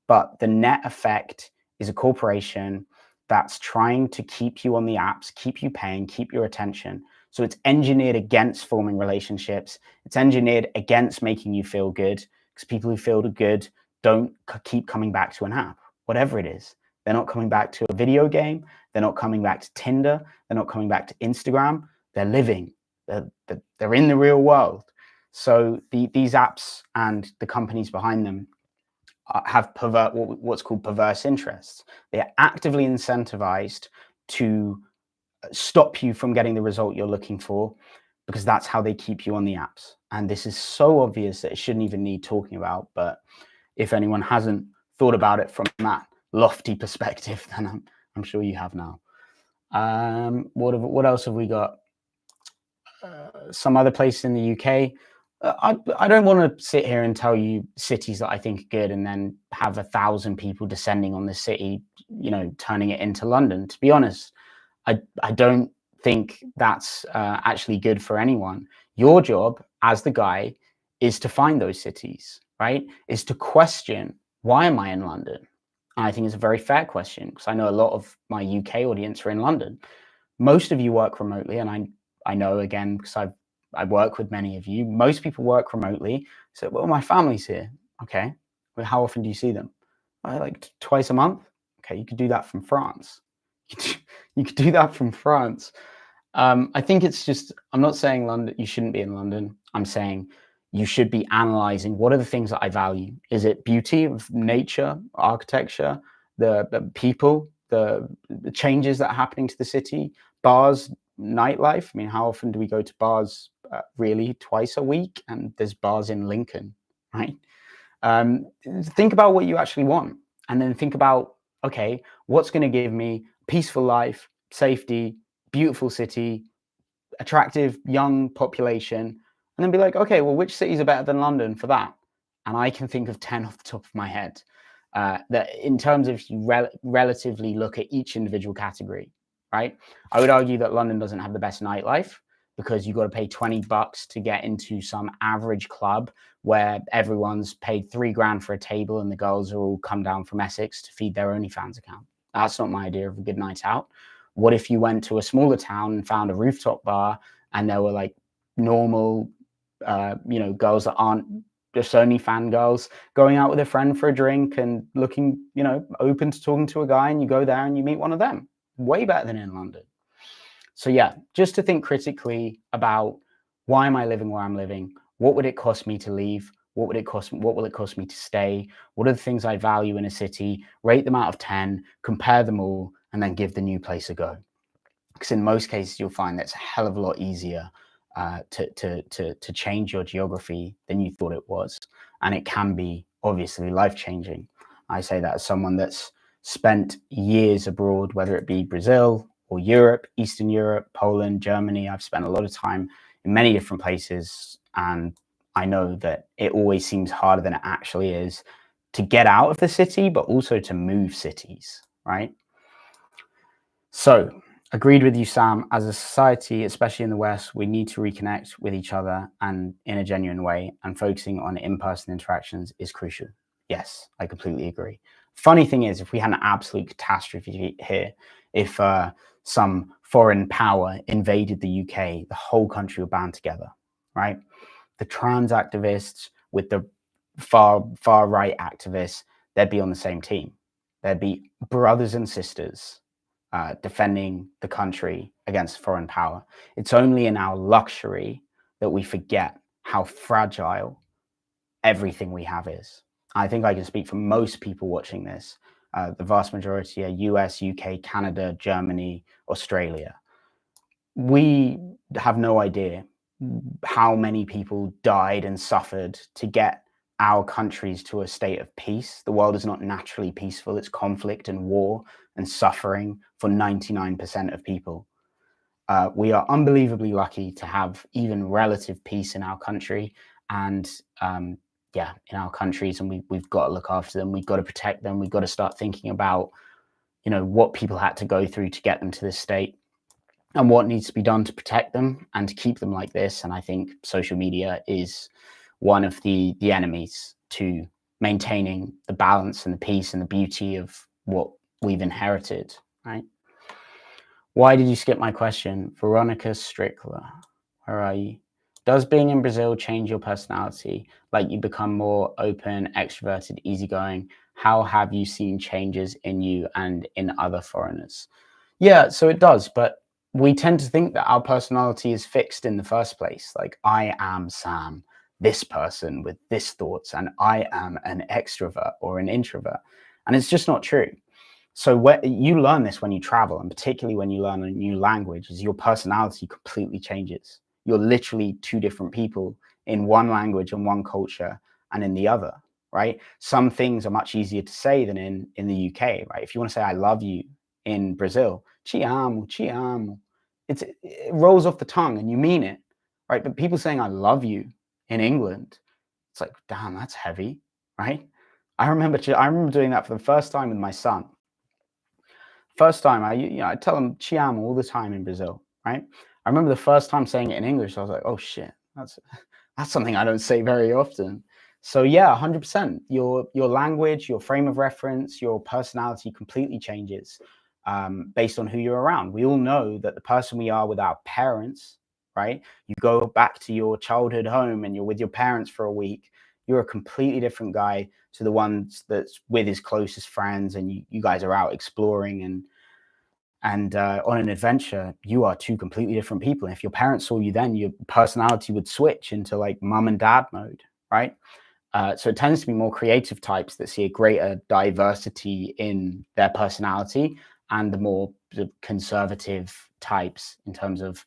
but the net effect is a corporation that's trying to keep you on the apps, keep you paying, keep your attention. So it's engineered against forming relationships. It's engineered against making you feel good, because people who feel good don't keep coming back to an app, whatever it is. They're not coming back to a video game. They're not coming back to Tinder. They're not coming back to Instagram. They're living. They're in the real world. So these apps and the companies behind them have what's called perverse interests. They are actively incentivized to stop you from getting the result you're looking for, because that's how they keep you on the apps. And this is so obvious that it shouldn't even need talking about. But if anyone hasn't thought about it from that lofty perspective, then I'm sure you have now. What else have we got? Some other places in the UK. I don't want to sit here and tell you cities that I think are good and then have 1,000 people descending on the city, turning it into London. To be honest, I don't think that's actually good for anyone. Your job as the guy is to find those cities, right? Is to question, why am I in London? And I think it's a very fair question, because I know a lot of my UK audience are in London. Most of you work remotely, and I know, again, because I work with many of you, most people work remotely. So, well, my family's here. Okay. Well, how often do you see them? Like twice a month. Okay. You could do that from France. You could do that from France. I think it's just, I'm not saying London, you shouldn't be in London. I'm saying you should be analyzing, what are the things that I value? Is it beauty of nature, architecture, the people, the changes that are happening to the city, bars, nightlife? I mean, how often do we go to bars? Really, twice a week, and there's bars in Lincoln, right? Think about what you actually want, and then think about, okay, what's going to give me peaceful life, safety, beautiful city, attractive young population, and then be like, okay, well, which cities are better than London for that? And I can think of 10 off the top of my head, that in terms of relatively look at each individual category, right? I would argue that London doesn't have the best nightlife, because you've got to pay $20 to get into some average club where everyone's paid $3,000 for a table and the girls are all come down from Essex to feed their OnlyFans account. That's not my idea of a good night out. What if you went to a smaller town and found a rooftop bar and there were like normal, girls that aren't just OnlyFans girls going out with a friend for a drink and looking, open to talking to a guy, and you go there and you meet one of them? Way better than in London. So yeah, just to think critically about, why am I living where I'm living? What would it cost me to leave? What will it cost me to stay? What are the things I value in a city? Rate them out of 10, compare them all, and then give the new place a go. Because in most cases, you'll find that's a hell of a lot easier to change your geography than you thought it was. And it can be obviously life-changing. I say that as someone that's spent years abroad, whether it be Brazil or Europe, Eastern Europe, Poland, Germany. I've spent a lot of time in many different places, and I know that it always seems harder than it actually is to get out of the city, but also to move cities, right? So, agreed with you, Sam. As a society, especially in the West, we need to reconnect with each other and in a genuine way, and focusing on in-person interactions is crucial. Yes, I completely agree. Funny thing is, if we had an absolute catastrophe here, if some foreign power invaded the UK, the whole country would band together. right? The trans activists with the far right activists, they'd be on the same team. They'd be brothers and sisters defending the country against foreign power. It's only in our luxury that we forget how fragile everything we have is. I think I can speak for most people watching this. The vast majority are US, UK, Canada, Germany, Australia. We have no idea how many people died and suffered to get our countries to a state of peace. The world is not naturally peaceful. It's conflict and war and suffering for 99% of people. We are unbelievably lucky to have even relative peace in our country and in our countries, and we've got to look after them. We've got to protect them. We've got to start thinking about, what people had to go through to get them to this state and what needs to be done to protect them and to keep them like this. And I think social media is one of the enemies to maintaining the balance and the peace and the beauty of what we've inherited, right? Why did you skip my question? Veronica Strickler, where are you? Does being in Brazil change your personality? Like you become more open, extroverted, easygoing? How have you seen changes in you and in other foreigners? Yeah, so it does, but we tend to think that our personality is fixed in the first place. Like, I am Sam, this person with this thoughts, and I am an extrovert or an introvert. And it's just not true. So you learn this when you travel, and particularly when you learn a new language, is your personality completely changes. You're literally two different people in one language and one culture and in the other, right? Some things are much easier to say than in the UK, right? If you want to say I love you in Brazil, ci amo, ci amo. It rolls off the tongue and you mean it, right? But people saying I love you in England, it's like, damn, that's heavy, right? I remember doing that for the first time with my son. First time, I tell him "ci amo" all the time in Brazil, right? I remember the first time saying it in English, I was like, "Oh shit, that's something I don't say very often." So yeah, 100%. Your language, your frame of reference, your personality completely changes based on who you're around. We all know that the person we are with our parents, right? You go back to your childhood home and you're with your parents for a week. You're a completely different guy to the ones that's with his closest friends, and you guys are out exploring and on an adventure. You are two completely different people. And if your parents saw you then, your personality would switch into like mum and dad mode, right? So it tends to be more creative types that see a greater diversity in their personality, and the more conservative types, in terms of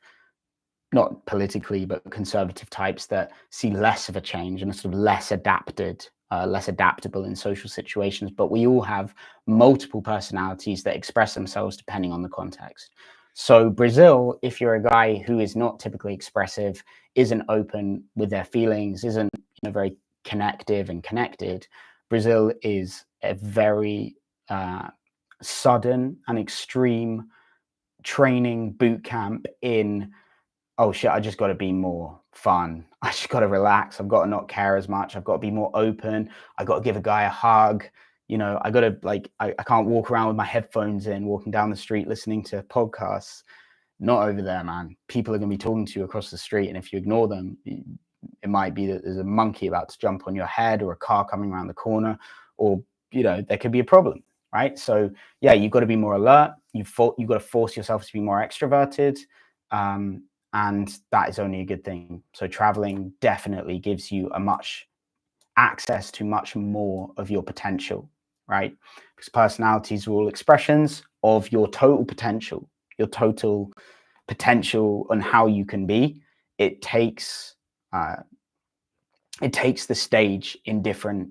not politically, but conservative types that see less of a change and are sort of less adaptable in social situations. But we all have multiple personalities that express themselves depending on the context. So Brazil, if you're a guy who is not typically expressive, isn't open with their feelings, isn't very connective and connected, Brazil is a very sudden and extreme training boot camp in, oh shit, I just got to be more fun. I just got to relax. I've got to not care as much. I've got to be more open. I got to give a guy a hug. I got to I can't walk around with my headphones in, walking down the street, listening to podcasts. Not over there, man. People are going to be talking to you across the street. And if you ignore them, it might be that there's a monkey about to jump on your head, or a car coming around the corner, or, there could be a problem, right? So yeah, you've got to be more alert. You've got to force yourself to be more extroverted. And that is only a good thing. So traveling definitely gives you access to much more of your potential, right? Because personalities are all expressions of your total potential on how you can be. It takes the stage in different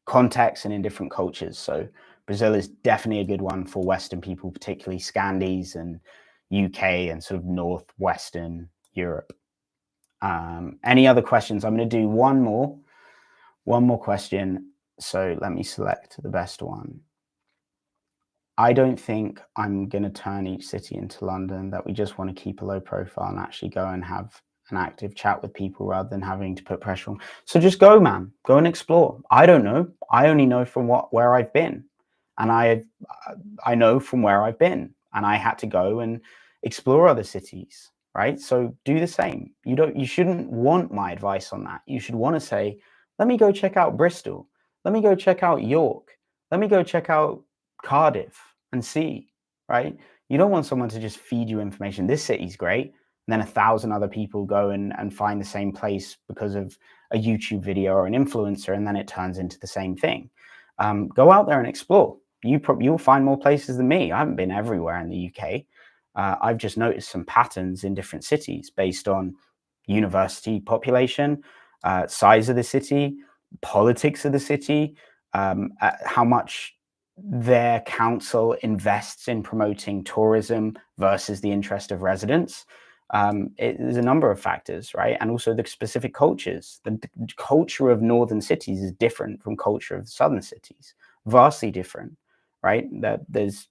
contexts and in different cultures. So Brazil is definitely a good one for Western people, particularly Scandies and UK and sort of Northwestern Europe. Any other questions? I'm going to do one more question. So let me select the best one. I don't think I'm going to turn each city into London, that we just want to keep a low profile and actually go and have an active chat with people rather than having to put pressure on. So just go, man. Go and explore. I don't know. I only know from where I've been. And I know from where I've been. And I had to go and explore other cities. right? So do the same. You shouldn't want my advice on that. You should want to say, let me go check out Bristol. Let me go check out York. Let me go check out Cardiff and see, right? You don't want someone to just feed you information. This city's great. And then 1,000 other people go and find the same place because of a YouTube video or an influencer, and then it turns into the same thing. Go out there and explore. You'll find more places than me. I haven't been everywhere in the UK. I've just noticed some patterns in different cities based on university population, size of the city, politics of the city, how much their council invests in promoting tourism versus the interest of residents. There's a number of factors, right? And also the specific cultures. The culture of northern cities is different from culture of southern cities, vastly different, right? There's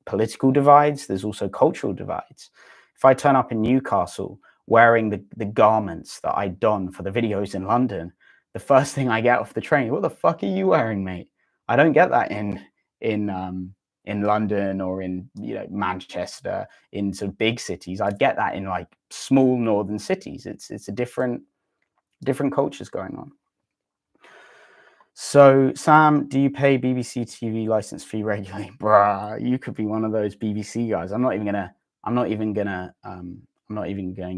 political divides. There's also cultural divides. If I turn up in Newcastle wearing the garments that I don for the videos in London, the first thing I get off the train, what the fuck are you wearing, mate? I don't get that in London or in Manchester, in sort of big cities. I'd get that in like small northern cities. It's a different cultures going on. So Sam, do you pay BBC TV license fee regularly? Bruh, you could be one of those BBC guys. I'm not even going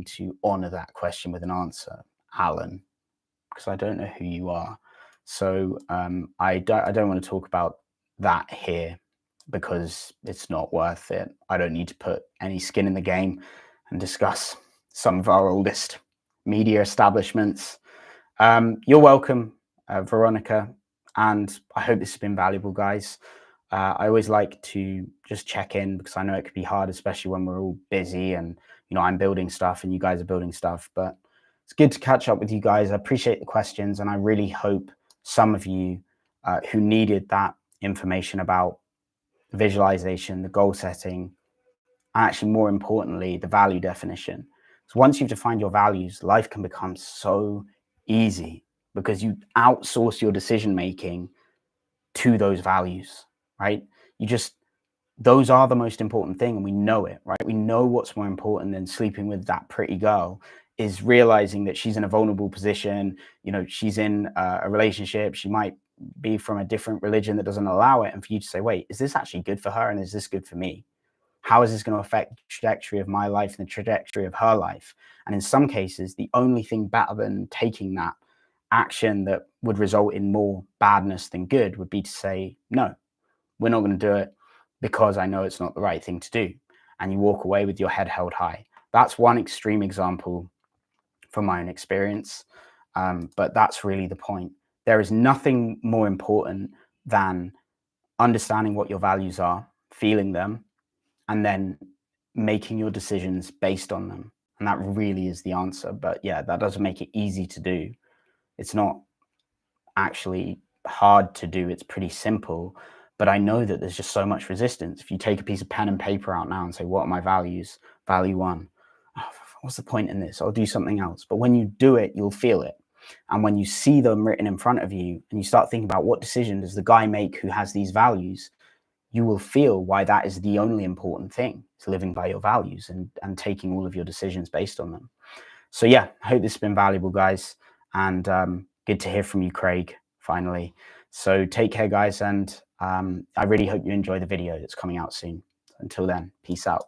to honor that question with an answer, Alan, because I don't know who you are. So I don't want to talk about that here because it's not worth it. I don't need to put any skin in the game and discuss some of our oldest media establishments. You're welcome, Veronica, and I hope this has been valuable, guys. I always like to just check in because I know it could be hard, especially when we're all busy and I'm building stuff and you guys are building stuff. But it's good to catch up with you guys. I appreciate the questions, and I really hope some of you who needed that information about the visualization, the goal setting, and actually more importantly, the value definition. So once you've defined your values, life can become so easy because you outsource your decision making to those values, right? Those are the most important thing, and we know it, right? We know what's more important than sleeping with that pretty girl is realizing that she's in a vulnerable position. She's in a relationship. She might be from a different religion that doesn't allow it. And for you to say, wait, is this actually good for her? And is this good for me? How is this going to affect the trajectory of my life and the trajectory of her life? And in some cases, the only thing better than taking that action that would result in more badness than good would be to say, no, we're not going to do it because I know it's not the right thing to do. And you walk away with your head held high. That's one extreme example from my own experience. But that's really the point. There is nothing more important than understanding what your values are, feeling them, and then making your decisions based on them. And that really is the answer. But yeah, that doesn't make it easy to do. It's not actually hard to do. It's pretty simple. But I know that there's just so much resistance. If you take a piece of pen and paper out now and say, what are my values? Value one. Oh, what's the point in this? I'll do something else. But when you do it, you'll feel it. And when you see them written in front of you and you start thinking about what decision does the guy make who has these values, you will feel why that is the only important thing, is living by your values and taking all of your decisions based on them. So yeah, I hope this has been valuable, guys. And good to hear from you, Craig, finally. So take care, guys. And I really hope you enjoy the video that's coming out soon. Until then, peace out.